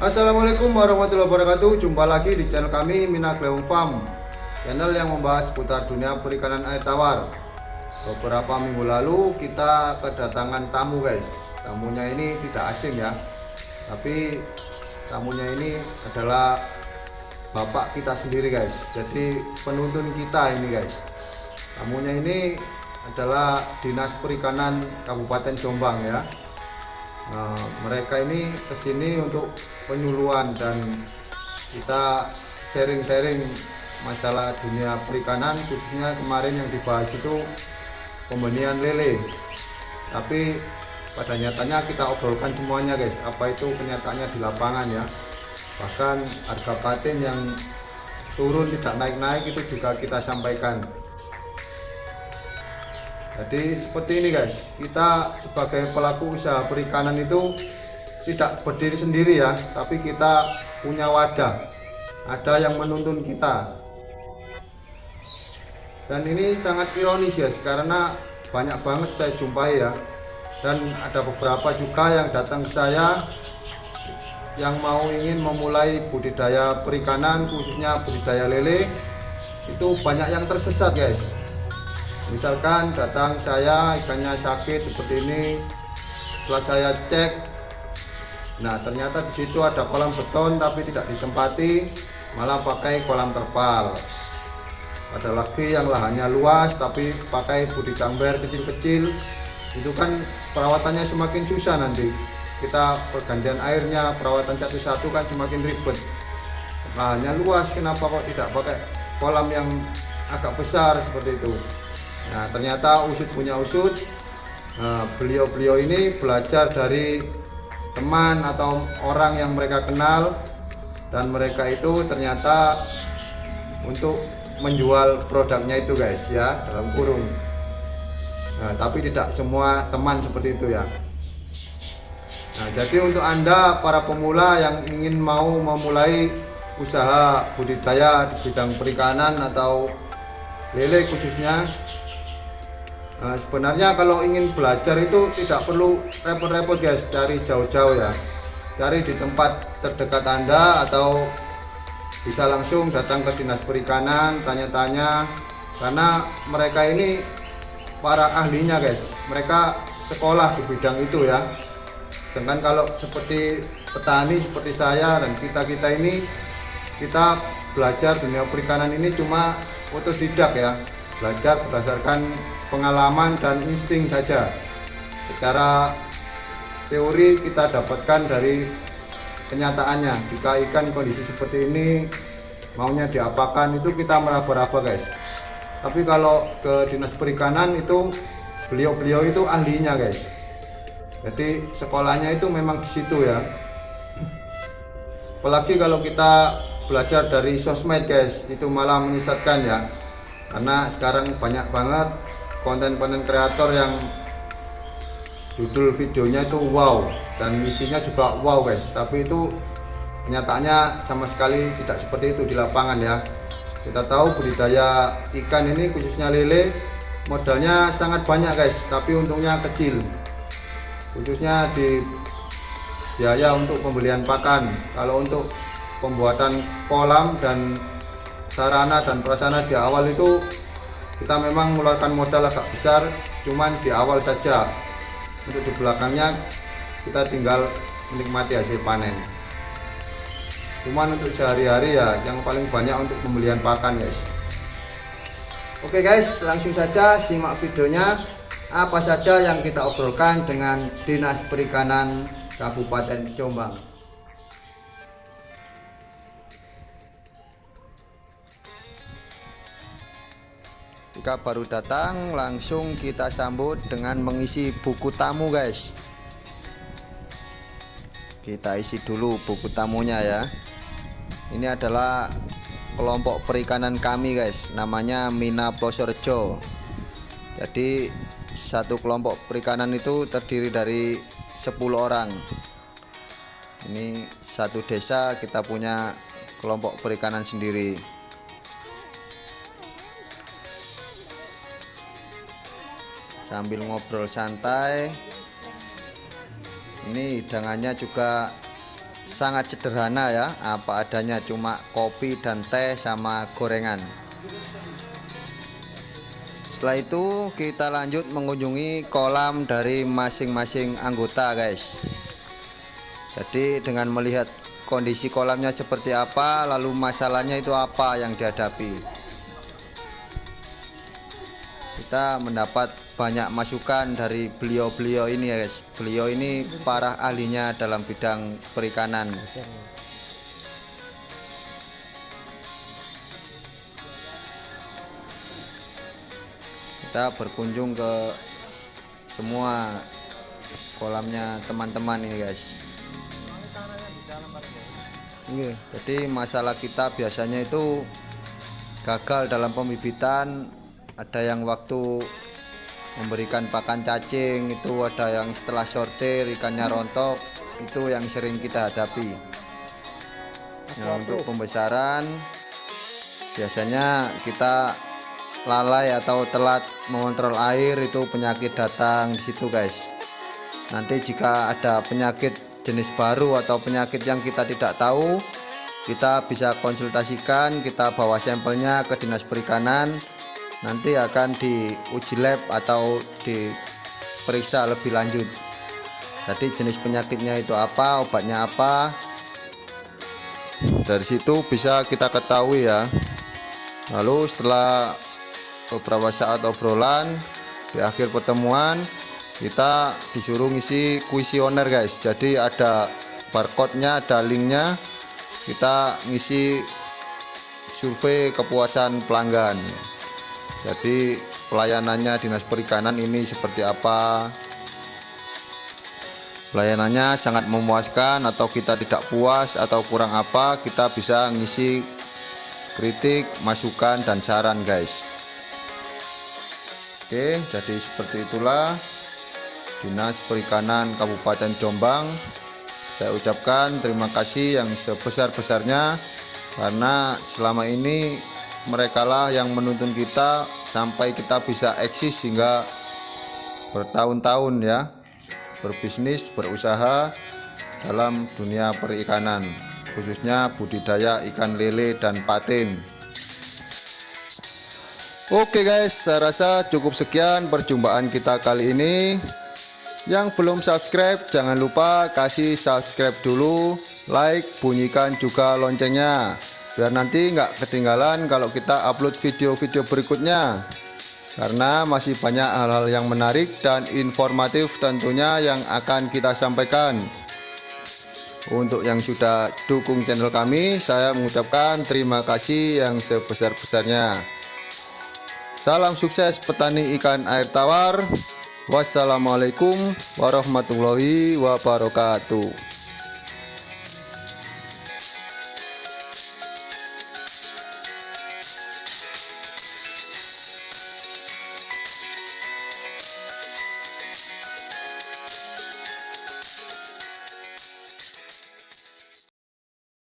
Assalamualaikum warahmatullahi wabarakatuh. Jumpa lagi di channel kami Minagleum Farm, channel yang membahas seputar dunia perikanan air tawar. Beberapa minggu lalu kita kedatangan tamu guys. Tamunya ini tidak asing ya, tapi tamunya ini adalah bapak kita sendiri guys. Jadi penuntun kita ini guys. Tamunya ini adalah Dinas Perikanan Kabupaten Jombang ya. Mereka ini kesini untuk penyuluhan dan kita sharing-sharing masalah dunia perikanan, khususnya kemarin yang dibahas itu pembenihan lele. Tapi pada nyatanya kita obrolkan semuanya guys, apa itu kenyataannya di lapangan ya. Bahkan harga patin yang turun tidak naik-naik itu juga kita sampaikan. Jadi seperti ini guys, kita sebagai pelaku usaha perikanan itu tidak berdiri sendiri ya, tapi kita punya wadah, ada yang menuntun kita. Dan ini sangat ironis guys, karena banyak banget saya jumpai ya, dan ada beberapa juga yang datang ke saya yang mau ingin memulai budidaya perikanan, khususnya budidaya lele. Itu banyak yang tersesat guys. Misalkan datang saya ikannya sakit seperti ini, setelah saya cek, nah ternyata di situ ada kolam beton tapi tidak ditempati, malah pakai kolam terpal. Ada lagi yang lahannya luas tapi pakai budi camber kecil-kecil, itu kan perawatannya semakin susah nanti. Kita pergantian airnya, perawatan satu-satu kan semakin ribet. Lahannya luas, kenapa kok tidak pakai kolam yang agak besar seperti itu? Nah ternyata usut punya usut. Beliau-beliau ini belajar dari teman atau orang yang mereka kenal, dan mereka itu ternyata untuk menjual produknya itu guys ya, dalam kurung. Nah tapi tidak semua teman seperti itu ya. Nah jadi untuk Anda para pemula yang ingin mau memulai usaha budidaya di bidang perikanan atau lele khususnya, sebenarnya kalau ingin belajar itu tidak perlu repot-repot guys, cari jauh-jauh ya, cari di tempat terdekat Anda atau bisa langsung datang ke Dinas Perikanan, tanya-tanya, karena mereka ini para ahlinya guys, mereka sekolah di bidang itu ya. Sedangkan kalau seperti petani seperti saya dan kita ini, kita belajar dunia perikanan ini cuma otodidak ya, belajar berdasarkan pengalaman dan insting saja. Secara teori kita dapatkan dari kenyataannya. Jika ikan kondisi seperti ini maunya diapakan, itu kita meraba-raba guys. Tapi kalau ke Dinas Perikanan itu beliau-beliau itu ahlinya guys. Jadi sekolahnya itu memang di situ ya. Apalagi kalau kita belajar dari sosmed guys, itu malah menyesatkan ya. Karena sekarang banyak banget konten-konten kreator yang judul videonya itu wow dan isinya juga wow guys, tapi itu kenyataannya sama sekali tidak seperti itu di lapangan ya. Kita tahu budidaya ikan ini khususnya lele modalnya sangat banyak guys, tapi untungnya kecil, khususnya di biaya untuk pembelian pakan. Kalau untuk pembuatan kolam dan sarana dan prasarana di awal itu kita memang mengeluarkan modal agak besar, cuman di awal saja. Untuk di belakangnya kita tinggal menikmati hasil panen. Cuman untuk sehari-hari ya yang paling banyak untuk pembelian pakan guys. Oke guys, langsung saja simak videonya. Apa saja yang kita obrolkan dengan Dinas Perikanan Kabupaten Jombang. Jika baru datang, langsung kita sambut dengan mengisi buku tamu guys. Kita isi dulu buku tamunya ya. Ini adalah kelompok perikanan kami guys, namanya Mina Plosorejo. Jadi satu kelompok perikanan itu terdiri dari 10 orang. Ini satu desa kita punya kelompok perikanan sendiri. Sambil ngobrol santai, ini hidangannya juga sangat sederhana ya, apa adanya, cuma kopi dan teh sama gorengan. Setelah itu kita lanjut mengunjungi kolam dari masing-masing anggota guys. Jadi dengan melihat kondisi kolamnya seperti apa, lalu masalahnya itu apa yang dihadapi, kita mendapat banyak masukan dari beliau-beliau ini ya guys. Beliau ini para ahlinya dalam bidang perikanan. Kita berkunjung ke semua kolamnya teman-teman ini guys. Jadi masalah kita biasanya itu gagal dalam pembibitan. Ada yang waktu memberikan pakan cacing itu, ada yang setelah sortir ikannya rontok, itu yang sering kita hadapi. Nah, untuk pembesaran biasanya kita lalai atau telat mengontrol air, itu penyakit datang di situ guys. Nanti jika ada penyakit jenis baru atau penyakit yang kita tidak tahu, kita bisa konsultasikan, kita bawa sampelnya ke Dinas Perikanan, nanti akan diuji lab atau diperiksa lebih lanjut. Jadi jenis penyakitnya itu apa, obatnya apa, dari situ bisa kita ketahui ya. Lalu setelah beberapa saat obrolan, di akhir pertemuan kita disuruh ngisi kuesioner guys. Jadi ada barcode-nya, ada linknya, kita ngisi survei kepuasan pelanggan. Jadi pelayanannya Dinas Perikanan ini seperti apa, pelayanannya sangat memuaskan atau kita tidak puas atau kurang apa, kita bisa ngisi kritik, masukan dan saran guys. Oke, jadi seperti itulah Dinas Perikanan Kabupaten Jombang. Saya ucapkan terima kasih yang sebesar-besarnya, karena selama ini merekalah yang menuntun kita sampai kita bisa eksis hingga bertahun-tahun ya, berbisnis, berusaha dalam dunia perikanan, khususnya budidaya ikan lele dan patin. Oke guys, saya rasa cukup sekian perjumpaan kita kali ini. Yang belum subscribe jangan lupa kasih subscribe dulu, like, bunyikan juga loncengnya biar nanti nggak ketinggalan kalau kita upload video-video berikutnya, karena masih banyak hal-hal yang menarik dan informatif tentunya yang akan kita sampaikan. Untuk yang sudah dukung channel kami, saya mengucapkan terima kasih yang sebesar-besarnya. Salam sukses petani ikan air tawar. Wassalamualaikum warahmatullahi wabarakatuh.